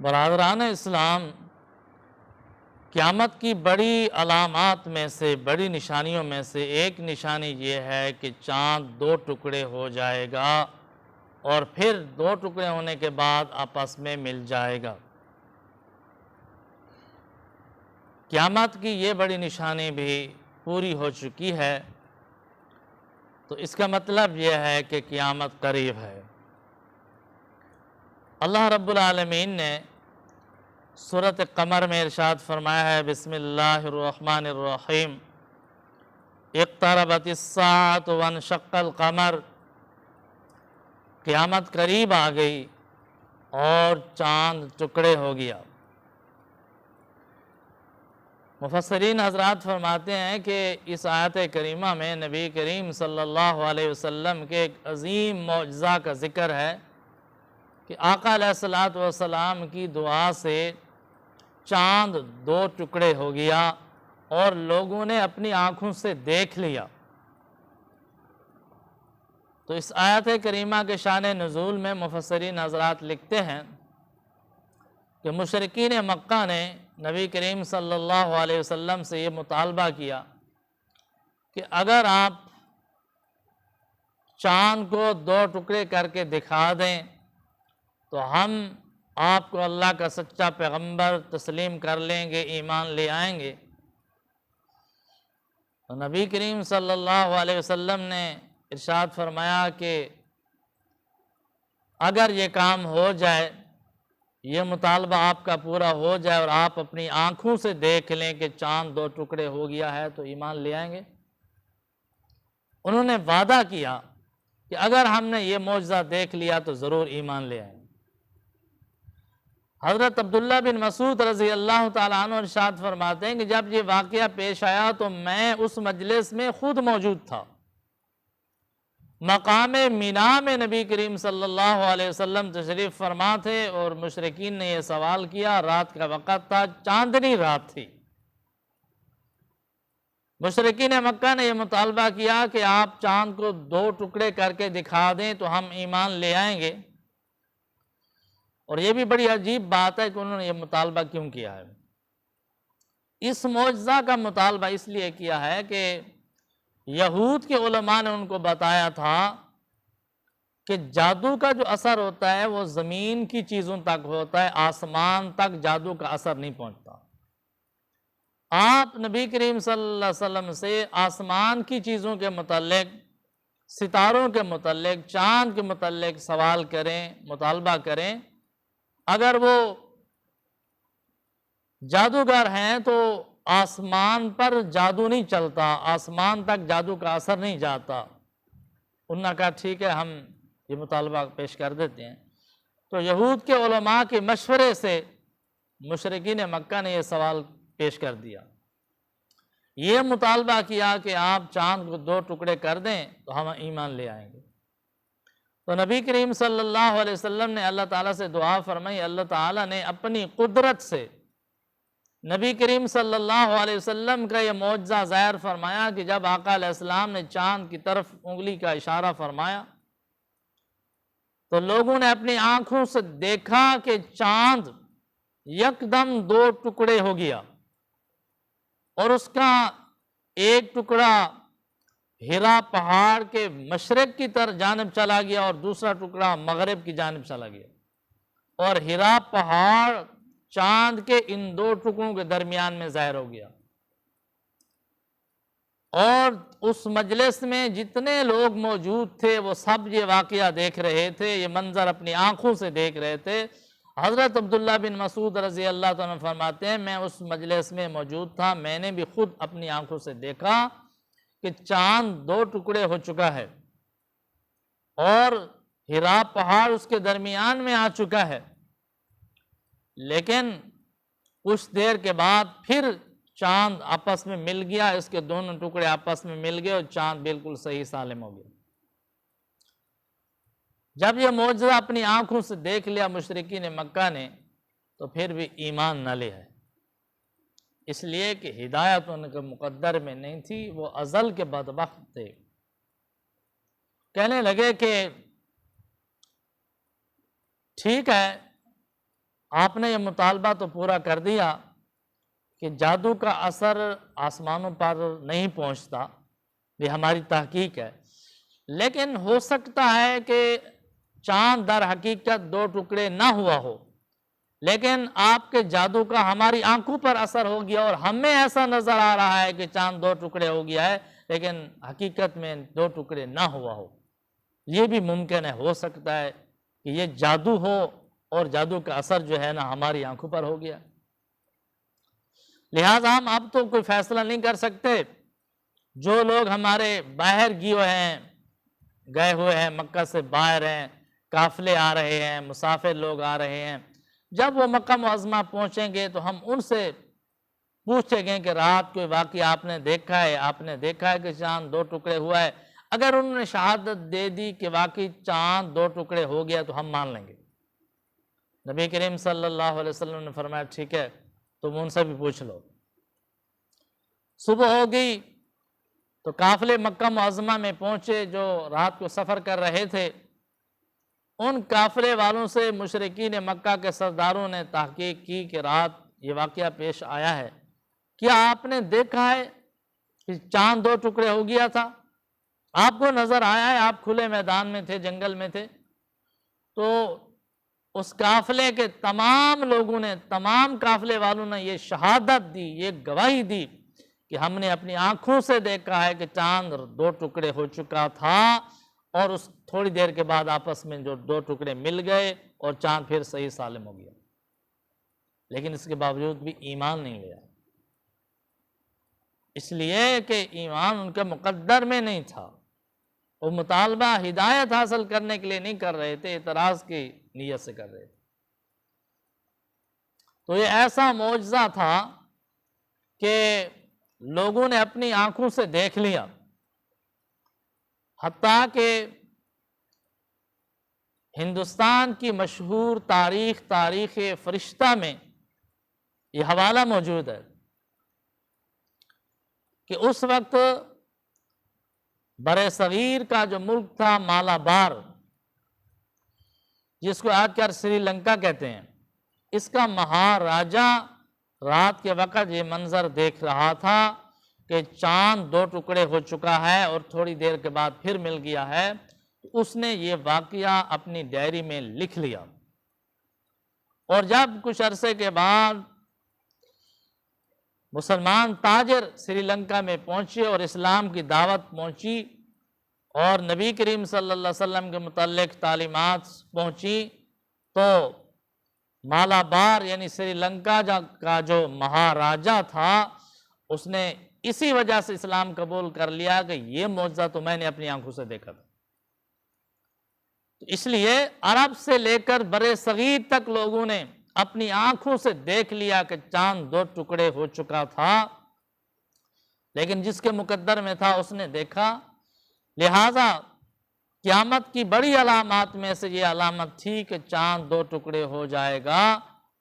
برادران اسلام، قیامت کی بڑی علامات میں سے، بڑی نشانیوں میں سے ایک نشانی یہ ہے کہ چاند دو ٹکڑے ہو جائے گا اور پھر دو ٹکڑے ہونے کے بعد آپس میں مل جائے گا۔ قیامت کی یہ بڑی نشانی بھی پوری ہو چکی ہے، تو اس کا مطلب یہ ہے کہ قیامت قریب ہے۔ اللہ رب العالمین نے سورۃ قمر میں ارشاد فرمایا ہے، بسم اللہ الرحمن الرحیم، اقتربت الساعۃ وانشق القمر، قیامت قریب آ گئی اور چاند ٹکڑے ہو گیا۔ مفسرین حضرات فرماتے ہیں کہ اس آیت کریمہ میں نبی کریم صلی اللہ علیہ وسلم کے ایک عظیم معجزہ کا ذکر ہے کہ آقا علیہ السلام کی دعا سے چاند دو ٹکڑے ہو گیا اور لوگوں نے اپنی آنکھوں سے دیکھ لیا۔ تو اس آیت کریمہ کے شان نزول میں مفسرین حضرات لکھتے ہیں کہ مشرکین مکہ نے نبی کریم صلی اللہ علیہ وسلم سے یہ مطالبہ کیا کہ اگر آپ چاند کو دو ٹکڑے کر کے دکھا دیں تو ہم آپ کو اللہ کا سچا پیغمبر تسلیم کر لیں گے، ایمان لے آئیں گے۔ تو نبی کریم صلی اللہ علیہ وسلم نے ارشاد فرمایا کہ اگر یہ کام ہو جائے، یہ مطالبہ آپ کا پورا ہو جائے اور آپ اپنی آنکھوں سے دیکھ لیں کہ چاند دو ٹکڑے ہو گیا ہے تو ایمان لے آئیں گے۔ انہوں نے وعدہ کیا کہ اگر ہم نے یہ معجزہ دیکھ لیا تو ضرور ایمان لے آئیں گے۔ حضرت عبداللہ بن مسعود رضی اللہ تعالیٰ عنہ ارشاد فرماتے ہیں کہ جب یہ واقعہ پیش آیا تو میں اس مجلس میں خود موجود تھا۔ مقام مینا میں نبی کریم صلی اللہ علیہ وسلم تشریف فرما تھے اور مشرکین نے یہ سوال کیا، رات کا وقت تھا، چاندنی رات تھی۔ مشرکین مکہ نے یہ مطالبہ کیا کہ آپ چاند کو دو ٹکڑے کر کے دکھا دیں تو ہم ایمان لے آئیں گے۔ اور یہ بھی بڑی عجیب بات ہے کہ انہوں نے یہ مطالبہ کیوں کیا ہے۔ اس معجزہ کا مطالبہ اس لیے کیا ہے کہ یہود کے علماء نے ان کو بتایا تھا کہ جادو کا جو اثر ہوتا ہے وہ زمین کی چیزوں تک ہوتا ہے، آسمان تک جادو کا اثر نہیں پہنچتا۔ آپ نبی کریم صلی اللہ علیہ وسلم سے آسمان کی چیزوں کے متعلق، ستاروں کے متعلق، چاند کے متعلق سوال کریں، مطالبہ کریں۔ اگر وہ جادوگر ہیں تو آسمان پر جادو نہیں چلتا، آسمان تک جادو کا اثر نہیں جاتا۔ انہوں نے کہا ٹھیک ہے، ہم یہ مطالبہ پیش کر دیتے ہیں۔ تو یہود کے علماء کے مشورے سے مشرکین مکہ نے یہ سوال پیش کر دیا، یہ مطالبہ کیا کہ آپ چاند کو دو ٹکڑے کر دیں تو ہم ایمان لے آئیں گے۔ تو نبی کریم صلی اللہ علیہ وسلم نے اللہ تعالیٰ سے دعا فرمائی، اللہ تعالیٰ نے اپنی قدرت سے نبی کریم صلی اللہ علیہ وسلم کا یہ معجزہ ظاہر فرمایا کہ جب آقا علیہ السلام نے چاند کی طرف انگلی کا اشارہ فرمایا تو لوگوں نے اپنی آنکھوں سے دیکھا کہ چاند یکدم دو ٹکڑے ہو گیا اور اس کا ایک ٹکڑا ہرا پہاڑ کے مشرق کی طرف جانب چلا گیا اور دوسرا ٹکڑا مغرب کی جانب چلا گیا، اور ہرا پہاڑ چاند کے ان دو ٹکڑوں کے درمیان میں ظاہر ہو گیا۔ اور اس مجلس میں جتنے لوگ موجود تھے وہ سب یہ واقعہ دیکھ رہے تھے، یہ منظر اپنی آنکھوں سے دیکھ رہے تھے۔ حضرت عبداللہ بن مسعود رضی اللہ عنہ فرماتے ہیں میں اس مجلس میں موجود تھا، میں نے بھی خود اپنی آنکھوں سے دیکھا کہ چاند دو ٹکڑے ہو چکا ہے اور ہرا پہاڑ اس کے درمیان میں آ چکا ہے، لیکن کچھ دیر کے بعد پھر چاند آپس میں مل گیا، اس کے دونوں ٹکڑے آپس میں مل گئے اور چاند بالکل صحیح سالم ہو گیا۔ جب یہ معجزہ اپنی آنکھوں سے دیکھ لیا مشرکین مکہ نے تو پھر بھی ایمان نہ لے آئے، اس لیے کہ ہدایت ان کے مقدر میں نہیں تھی، وہ ازل کے بدبخت تھے۔ کہنے لگے کہ ٹھیک ہے، آپ نے یہ مطالبہ تو پورا کر دیا کہ جادو کا اثر آسمانوں پر نہیں پہنچتا، یہ ہماری تحقیق ہے، لیکن ہو سکتا ہے کہ چاند در حقیقت 2 ٹکڑے نہ ہوا ہو، لیکن آپ کے جادو کا ہماری آنکھوں پر اثر ہو گیا اور ہمیں ایسا نظر آ رہا ہے کہ چاند 2 ٹکڑے ہو گیا ہے، لیکن حقیقت میں 2 ٹکڑے نہ ہوا ہو۔ یہ بھی ممکن ہے، ہو سکتا ہے کہ یہ جادو ہو اور جادو کا اثر جو ہے نا ہماری آنکھوں پر ہو گیا۔ لہٰذا ہم اب تو کوئی فیصلہ نہیں کر سکتے۔ جو لوگ ہمارے باہر گئے ہوئے ہیں، مکہ سے باہر ہیں، قافلے آ رہے ہیں، مسافر لوگ آ رہے ہیں، جب وہ مکہ معظمہ پہنچیں گے تو ہم ان سے پوچھیں گے کہ رات کوئی واقعہ آپ نے دیکھا ہے کہ چاند 2 ٹکڑے ہوا ہے؟ اگر انہوں نے شہادت دے دی کہ واقعی چاند 2 ٹکڑے ہو گیا تو ہم مان لیں گے۔ نبی کریم صلی اللہ علیہ وسلم نے فرمایا ٹھیک ہے، تم ان سے بھی پوچھ لو۔ صبح ہو گئی تو قافلے مکہ معظمہ میں پہنچے جو رات کو سفر کر رہے تھے۔ ان قافلے والوں سے مشرکین مکہ کے سرداروں نے تحقیق کی کہ رات یہ واقعہ پیش آیا ہے، کیا آپ نے دیکھا ہے کہ چاند 2 ٹکڑے ہو گیا تھا؟ آپ کو نظر آیا ہے؟ آپ کھلے میدان میں تھے، جنگل میں تھے۔ تو اس قافلے کے تمام لوگوں نے، تمام قافلے والوں نے یہ شہادت دی، یہ گواہی دی کہ ہم نے اپنی آنکھوں سے دیکھا ہے کہ چاند 2 ٹکڑے ہو چکا تھا، اور اس تھوڑی دیر کے بعد آپس میں جو 2 ٹکڑے مل گئے اور چاند پھر صحیح سالم ہو گیا۔ لیکن اس کے باوجود بھی ایمان نہیں لیا، اس لیے کہ ایمان ان کے مقدر میں نہیں تھا۔ وہ مطالبہ ہدایت حاصل کرنے کے لیے نہیں کر رہے تھے، اعتراض کی نیت سے کر رہے تھے۔ تو یہ ایسا معجزہ تھا کہ لوگوں نے اپنی آنکھوں سے دیکھ لیا، حتیٰ کہ ہندوستان کی مشہور تاریخ فرشتہ میں یہ حوالہ موجود ہے کہ اس وقت برِ صغیر کا جو ملک تھا مالابار، جس کو آج کل سری لنکا کہتے ہیں، اس کا مہاراجا رات کے وقت یہ منظر دیکھ رہا تھا کہ چاند 2 ٹکڑے ہو چکا ہے اور تھوڑی دیر کے بعد پھر مل گیا ہے۔ اس نے یہ واقعہ اپنی ڈائری میں لکھ لیا، اور جب کچھ عرصے کے بعد مسلمان تاجر سری لنکا میں پہنچے اور اسلام کی دعوت پہنچی اور نبی کریم صلی اللہ علیہ وسلم کے متعلق تعلیمات پہنچی، تو مالابار یعنی سری لنکا کا جو مہاراجا تھا، اس نے اسی وجہ سے اسلام قبول کر لیا کہ یہ معجزہ تو میں نے اپنی آنکھوں سے دیکھا تھا۔ اس لیے عرب سے لے کر برِ صغیر تک لوگوں نے اپنی آنکھوں سے دیکھ لیا کہ چاند 2 ٹکڑے ہو چکا تھا، لیکن جس کے مقدر میں تھا اس نے دیکھا۔ لہٰذا قیامت کی بڑی علامات میں سے یہ علامت تھی کہ چاند 2 ٹکڑے ہو جائے گا،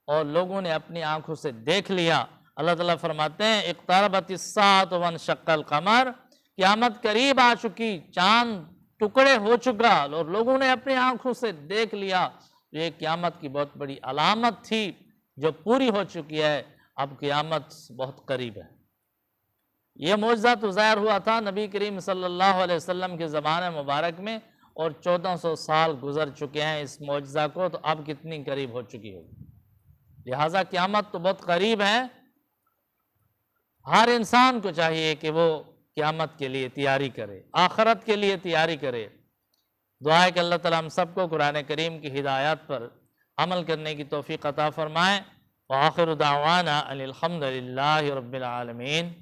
اور لوگوں نے اپنی آنکھوں سے دیکھ لیا۔ اللہ تعالیٰ فرماتے ہیں اقتربت الساعۃ وانشق القمر، قیامت قریب آ چکی، چاند ٹکڑے ہو چکا اور لوگوں نے اپنی آنکھوں سے دیکھ لیا۔ یہ قیامت کی بہت بڑی علامت تھی جو پوری ہو چکی ہے، اب قیامت بہت قریب ہے۔ یہ معجزہ تو ظاہر ہوا تھا نبی کریم صلی اللہ علیہ وسلم کے زمانے مبارک میں، اور 1400 سال گزر چکے ہیں اس معجزہ کو، تو اب کتنی قریب ہو چکی ہوگی۔ لہٰذا قیامت تو بہت قریب ہے۔ ہر انسان کو چاہیے کہ وہ قیامت کے لیے تیاری کرے، آخرت کے لیے تیاری کرے۔ دعا ہے کہ اللہ تعالیٰ ہم سب کو قرآن کریم کی ہدایات پر عمل کرنے کی توفیق عطا فرمائے۔ وآخر دعوانا ان الحمد للہ رب العالمین۔